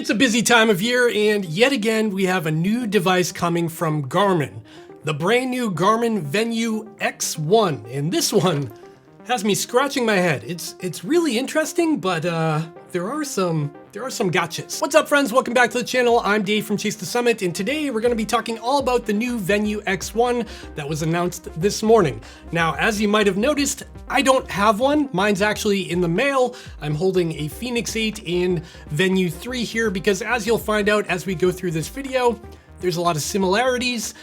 It's a busy time of year, and yet again we have a new device coming from Garmin. The brand new Garmin Venu X1, and this one has me scratching my head. It's really interesting, but there are some gotchas. What's up, friends? Welcome back to the channel. I'm Dave from Chase the Summit, and today we're going to be talking all about the new Venu X1 that was announced this morning. Now, as you might have noticed, I don't have one. Mine's actually in the mail. I'm holding a Fenix 8 and Venu 3 here because, as you'll find out as we go through this video, there's a lot of similarities.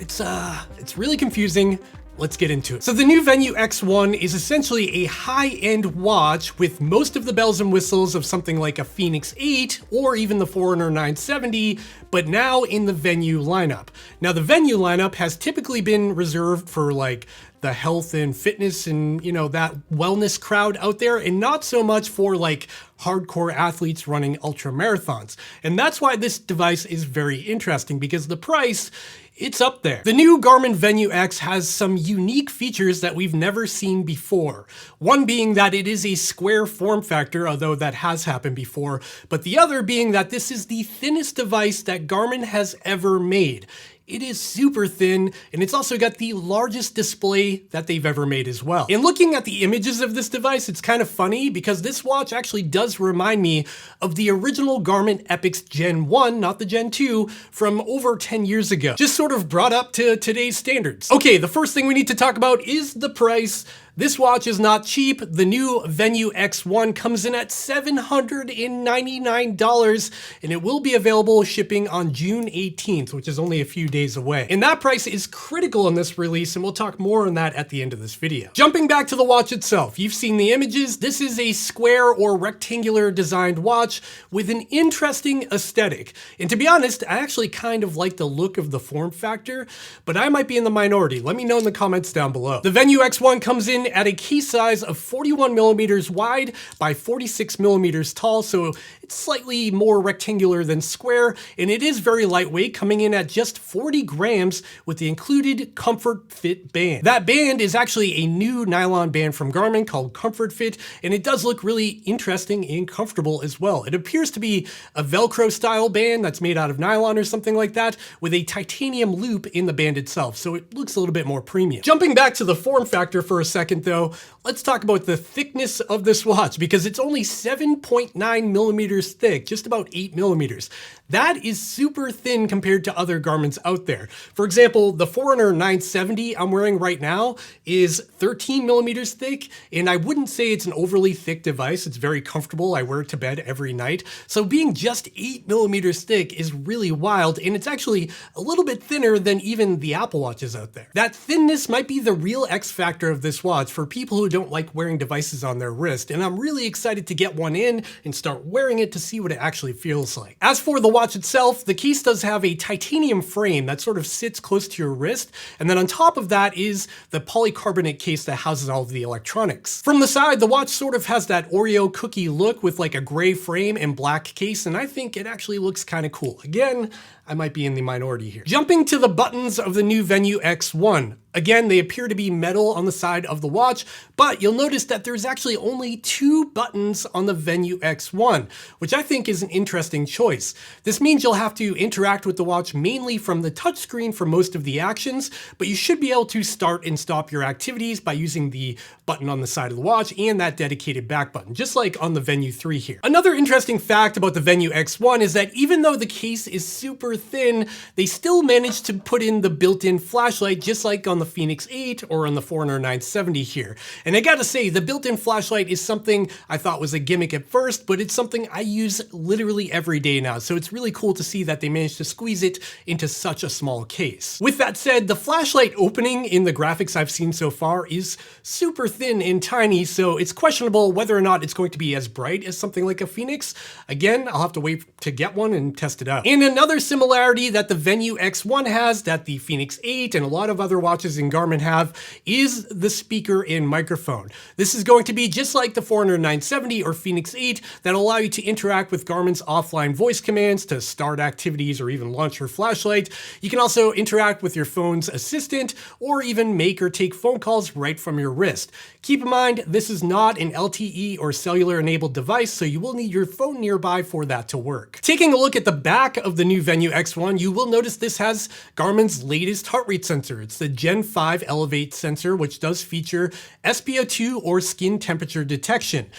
It's really confusing. Let's get into it. So the new Venu X1 is essentially a high-end watch with most of the bells and whistles of something like a Fenix 8 or even the Forerunner 970, but now in the Venu lineup. Now the Venu lineup has typically been reserved for like the health and fitness and, you know, that wellness crowd out there, and not so much for like hardcore athletes running ultra marathons. And that's why this device is very interesting, because the price, it's up there. The new Garmin Venu X has some unique features that we've never seen before. One being that it is a square form factor, although that has happened before, but the other being that this is the thinnest device that Garmin has ever made. It is super thin, and it's also got the largest display that they've ever made as well. And looking at the images of this device, it's kind of funny because this watch actually does remind me of the original Garmin Epix Gen 1, not the Gen 2, from over 10 years ago. Just sort of brought up to today's standards. Okay, the first thing we need to talk about is the price. This watch is not cheap. The new Venu X1 comes in at $799, and it will be available shipping on June 18th, which is only a few days away. And that price is critical in this release, and we'll talk more on that at the end of this video. Jumping back to the watch itself, you've seen the images. This is a square or rectangular designed watch with an interesting aesthetic. And to be honest, I actually kind of like the look of the form factor, but I might be in the minority. Let me know in the comments down below. The Venu X1 comes in at a case size of 41 millimeters wide by 46 millimeters tall, so it's slightly more rectangular than square, and it is very lightweight, coming in at just 40 grams with the included Comfort Fit band. That band is actually a new nylon band from Garmin called Comfort Fit, and it does look really interesting and comfortable as well. It appears to be a Velcro style band that's made out of nylon or something like that, with a titanium loop in the band itself, so it looks a little bit more premium. Jumping back to the form factor for a second though, let's talk about the thickness of this watch, because it's only 7.9 millimeters thick, just about 8 millimeters. That is super thin compared to other Garmin's out there. For example, the Forerunner 970 I'm wearing right now is 13 millimeters thick, and I wouldn't say it's an overly thick device. It's very comfortable. I wear it to bed every night. So being just 8 millimeters thick is really wild, and it's actually a little bit thinner than even the Apple Watches out there. That thinness might be the real X factor of this watch for people who don't like wearing devices on their wrist, and I'm really excited to get one in and start wearing it to see what it actually feels like. As for the watch itself, the case does have a titanium frame that sort of sits close to your wrist, and then on top of that is the polycarbonate case that houses all of the electronics. From the side, the watch sort of has that Oreo cookie look with like a gray frame and black case, and I think it actually looks kind of cool. Again, I might be in the minority here. Jumping to the buttons of the new Venu X1. Again, they appear to be metal on the side of the watch, but you'll notice that there's actually only 2 buttons on the Venu X1, which I think is an interesting choice. This means you'll have to interact with the watch mainly from the touchscreen for most of the actions, but you should be able to start and stop your activities by using the button on the side of the watch and that dedicated back button, just like on the Venu 3 here. Another interesting fact about the Venu X1 is that even though the case is super thin, they still managed to put in the built-in flashlight, just like on the Fenix 8 or on the Forerunner 970 here. And I gotta say, the built-in flashlight is something I thought was a gimmick at first, but it's something I use literally every day now, so it's really cool to see that they managed to squeeze it into such a small case. With that said, the flashlight opening in the graphics I've seen so far is super thin and tiny, so it's questionable whether or not it's going to be as bright as something like a Fenix. Again, I'll have to wait to get one and test it out. And another similarity that the Venu X1 has that the Fenix 8 and a lot of other watches watches and Garmin have is the speaker and microphone. This is going to be just like the Forerunner 970 or Fenix 8 that'll allow you to interact with Garmin's offline voice commands to start activities or even launch your flashlight. You can also interact with your phone's assistant or even make or take phone calls right from your wrist. Keep in mind, this is not an LTE or cellular enabled device, so you will need your phone nearby for that to work. Taking a look at the back of the new Venu X1, you will notice this has Garmin's latest heart rate sensor. It's the Gen 5 Elevate sensor, which does feature SpO2 or skin temperature detection.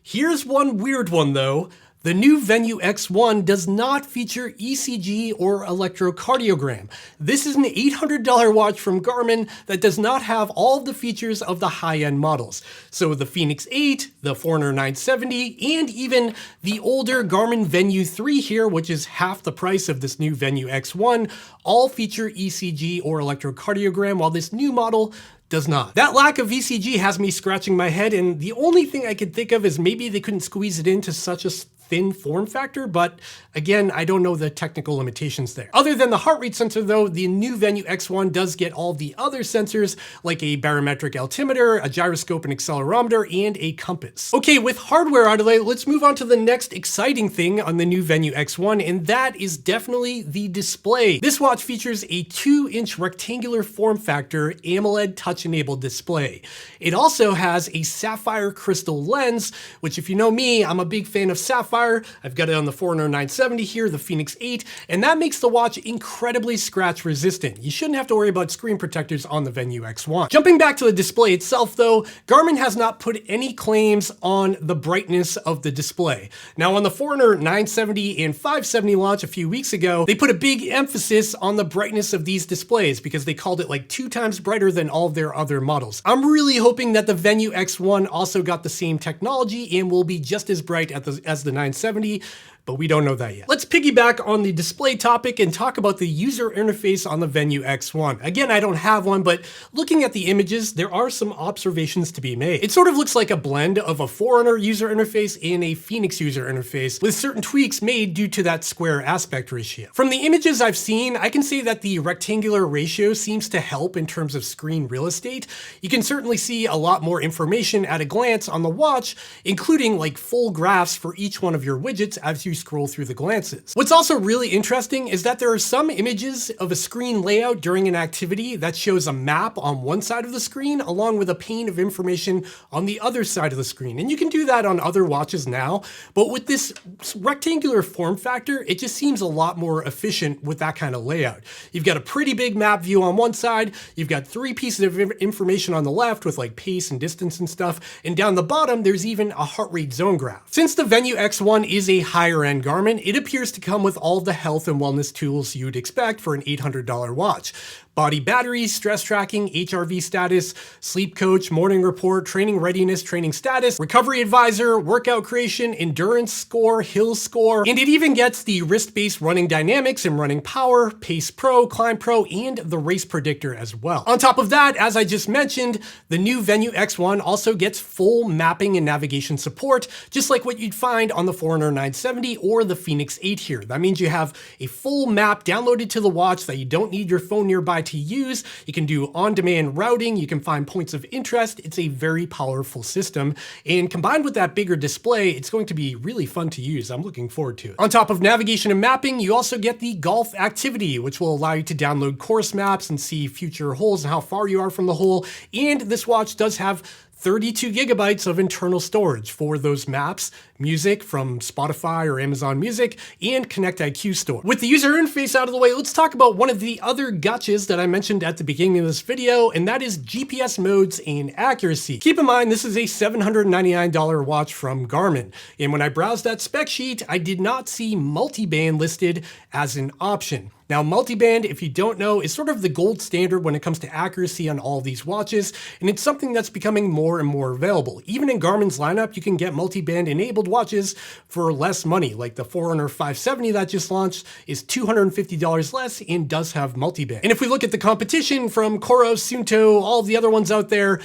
Here's one weird one though. The new Venu X1 does not feature ECG or electrocardiogram. This is an $800 watch from Garmin that does not have all of the features of the high-end models. So the Fenix 8, the Forerunner 970, and even the older Garmin Venu 3 here, which is half the price of this new Venu X1, all feature ECG or electrocardiogram, while this new model does not. That lack of ECG has me scratching my head, and the only thing I could think of is maybe they couldn't squeeze it into such a thin form factor, but again, I don't know the technical limitations there. Other than the heart rate sensor though, the new Venu X1 does get all the other sensors like a barometric altimeter, a gyroscope and accelerometer, and a compass. Okay, with hardware out of the way, let's move on to the next exciting thing on the new Venu X1, and that is definitely the display. This watch features a 2-inch rectangular form factor AMOLED touch-enabled display. It also has a sapphire crystal lens, which if you know me, I'm a big fan of sapphire. I've got it on the Forerunner 970 here, the Fenix 8, and that makes the watch incredibly scratch resistant. You shouldn't have to worry about screen protectors on the Venu X1. Jumping back to the display itself though, Garmin has not put any claims on the brightness of the display. Now on the Forerunner 970 and 570 launch a few weeks ago, they put a big emphasis on the brightness of these displays because they called it like 2 times brighter than all of their other models. I'm really hoping that the Venu X1 also got the same technology and will be just as bright as the 970, but we don't know that yet. Let's piggyback on the display topic and talk about the user interface on the Venu X1. Again, I don't have one, but looking at the images, there are some observations to be made. It sort of looks like a blend of a Forerunner user interface and a Fenix user interface, with certain tweaks made due to that square aspect ratio. From the images I've seen, I can say that the rectangular ratio seems to help in terms of screen real estate. You can certainly see a lot more information at a glance on the watch, including like full graphs for each one of your widgets as you scroll through the glances. What's also really interesting is that there are some images of a screen layout during an activity that shows a map on one side of the screen along with a pane of information on the other side of the screen. And you can do that on other watches now, but with this rectangular form factor, it just seems a lot more efficient with that kind of layout. You've got a pretty big map view on one side, you've got 3 pieces of information on the left with like pace and distance and stuff, and down the bottom there's even a heart rate zone graph. Since the Venu X1 is a higher end Garmin, it appears to come with all the health and wellness tools you'd expect for an $800 watch. Body battery, stress tracking, HRV status, sleep coach, morning report, training readiness, training status, recovery advisor, workout creation, endurance score, hill score, and it even gets the wrist-based running dynamics and running power, pace pro, climb pro, and the race predictor as well. On top of that, as I just mentioned, the new Venu X1 also gets full mapping and navigation support, just like what you'd find on the Forerunner 970 or the Fenix 8 here. That means you have a full map downloaded to the watch that you don't need your phone nearby to use. You can do on-demand routing, you can find points of interest. It's a very powerful system, and combined with that bigger display, it's going to be really fun to use. I'm looking forward to it. On top of navigation and mapping, you also get the golf activity, which will allow you to download course maps and see future holes and how far you are from the hole. And this watch does have 32 gigabytes of internal storage for those maps, music from Spotify or Amazon Music, and Connect IQ Store. With the user interface out of the way, let's talk about one of the other gotchas that I mentioned at the beginning of this video, and that is GPS modes and accuracy. Keep in mind, this is a $799 watch from Garmin, and when I browsed that spec sheet, I did not see multiband listed as an option. Now, multiband, if you don't know, is sort of the gold standard when it comes to accuracy on all these watches, and it's something that's becoming more and more available. Even in Garmin's lineup, you can get multiband enabled watches for less money, like the Forerunner 570 that just launched is $250 less and does have multiband. And if we look at the competition from Coros, Suunto, all of the other ones out there,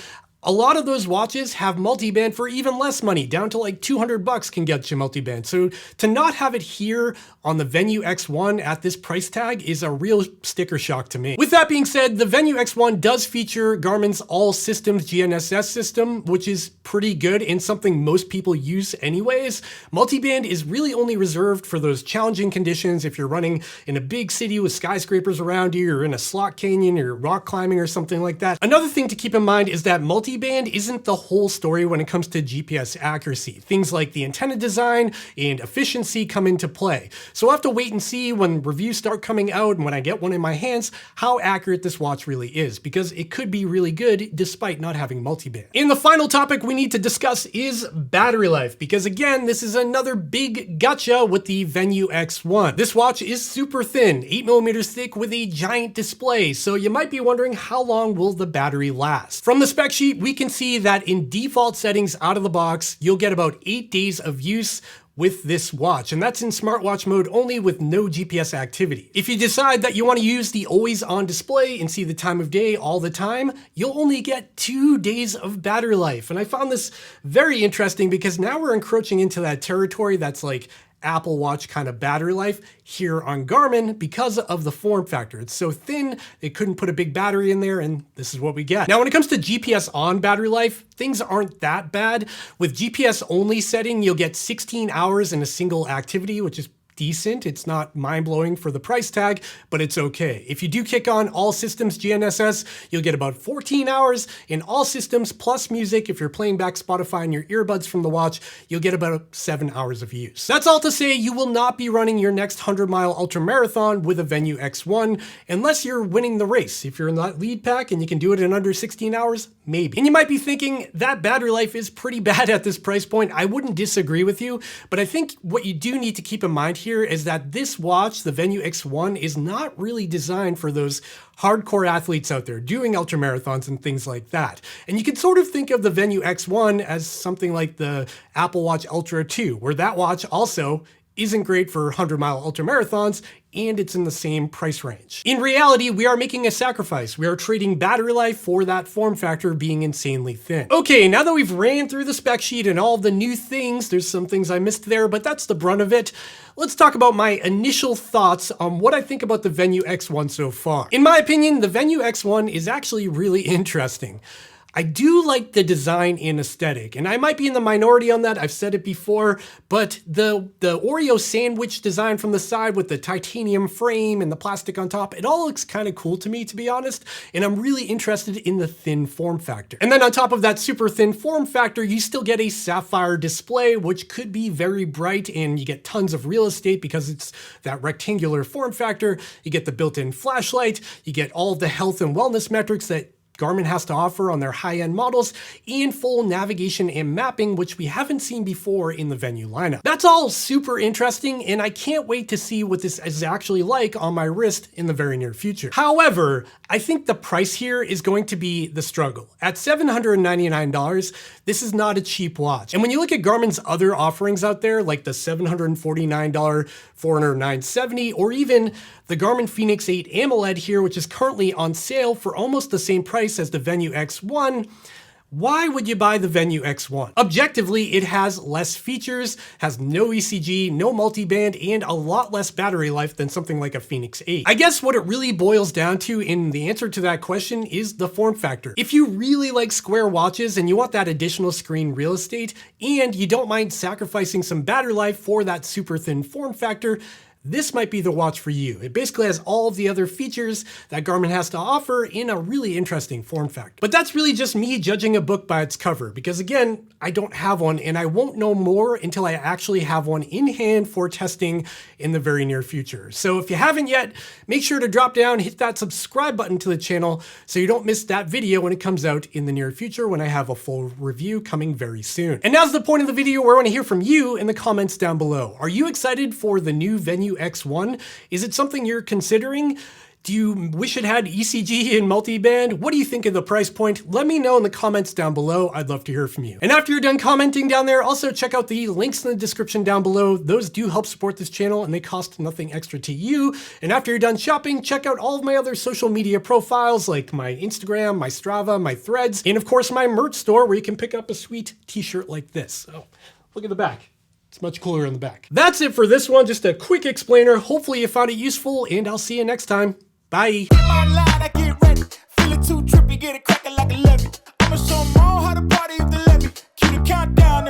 A lot of those watches have multiband for even less money, down to like $200 can get you multiband. So to not have it here on the Venu X1 at this price tag is a real sticker shock to me. With that being said, the Venu X1 does feature Garmin's all systems GNSS system, which is pretty good and something most people use anyways. Multiband is really only reserved for those challenging conditions if you're running in a big city with skyscrapers around you, or in a slot canyon, or rock climbing or something like that. Another thing to keep in mind is that multiband isn't the whole story when it comes to GPS accuracy. Things like the antenna design and efficiency come into play. So we'll have to wait and see when reviews start coming out and when I get one in my hands, how accurate this watch really is, because it could be really good despite not having multiband. And the final topic we need to discuss is battery life, because again, this is another big gotcha with the Venu X1. This watch is super thin, 8mm thick with a giant display, so you might be wondering how long will the battery last. From the spec sheet, we can see that in default settings out of the box, you'll get about 8 days of use with this watch, and that's in smartwatch mode only with no GPS activity. If you decide that you want to use the always on display and see the time of day all the time, you'll only get 2 days of battery life. And I found this very interesting because now we're encroaching into that territory that's like Apple Watch kind of battery life here on Garmin because of the form factor. It's so thin, they couldn't put a big battery in there, and this is what we get. Now, when it comes to GPS on battery life, things aren't that bad. With GPS only setting, you'll get 16 hours in a single activity, which is decent. It's not mind-blowing for the price tag, but it's okay. If you do kick on all systems GNSS, you'll get about 14 hours in all systems plus music. If you're playing back Spotify in your earbuds from the watch, you'll get about 7 hours of use. That's all to say you will not be running your next 100-mile ultra marathon with a Venu X1 unless you're winning the race. If you're in that lead pack and you can do it in under 16 hours, maybe. And you might be thinking that battery life is pretty bad at this price point. I wouldn't disagree with you, but I think what you do need to keep in mind here is that this watch, the Venu X1, is not really designed for those hardcore athletes out there doing ultra marathons and things like that. And you can sort of think of the Venu X1 as something like the Apple Watch Ultra 2, where that watch also isn't great for 100-mile ultra marathons, and it's in the same price range. In reality, we are making a sacrifice. We are trading battery life for that form factor being insanely thin. Okay, now that we've ran through the spec sheet and all of the new things, there's some things I missed there, but that's the brunt of it. Let's talk about my initial thoughts on what I think about the Venu X1 so far. In my opinion, the Venu X1 is actually really interesting. I do like the design and aesthetic, and I might be in the minority on that, I've said it before, but the Oreo sandwich design from the side with the titanium frame and the plastic on top, it all looks kind of cool to me, to be honest, and I'm really interested in the thin form factor. And then on top of that super thin form factor, you still get a sapphire display, which could be very bright, and you get tons of real estate because it's that rectangular form factor. You get the built-in flashlight, you get all of the health and wellness metrics that Garmin has to offer on their high-end models, and full navigation and mapping, which we haven't seen before in the Venu lineup. That's all super interesting, and I can't wait to see what this is actually like on my wrist in the very near future. However, I think the price here is going to be the struggle. At $799, this is not a cheap watch. And when you look at Garmin's other offerings out there, like the $749 Forerunner 970, or even the Garmin Fenix 8 AMOLED here, which is currently on sale for almost the same price as the Venu X1, why would you buy the Venu X1? Objectively, it has less features, has no ECG, no multiband, and a lot less battery life than something like a Fenix 8. I guess what it really boils down to in the answer to that question is the form factor. If you really like square watches and you want that additional screen real estate, and you don't mind sacrificing some battery life for that super thin form factor, this might be the watch for you. It basically has all of the other features that Garmin has to offer in a really interesting form factor. But that's really just me judging a book by its cover, because again, I don't have one, and I won't know more until I actually have one in hand for testing in the very near future. So if you haven't yet, make sure to drop down, hit that subscribe button to the channel so you don't miss that video when it comes out in the near future, when I have a full review coming very soon. And now's the point of the video where I want to hear from you in the comments down below. Are you excited for the new Venu Venu X1. Is it something you're considering? Do you wish it had ECG and multiband? What do you think of the price point? Let me know in the comments down below. I'd love to hear from you. And after you're done commenting down there, also check out the links in the description down below. Those do help support this channel and they cost nothing extra to you. And after you're done shopping, check out all of my other social media profiles like my Instagram, my Strava, my Threads, and of course my merch store where you can pick up a sweet t-shirt like this. Oh, look at the back. It's much cooler in the back. That's it for this one. Just a quick explainer. Hopefully you found it useful and I'll see you next time. Bye. I get ready. Feeling too trippy, get it cracking like a levy. I'ma show 'em all how to party if they let me. Keep the countdown.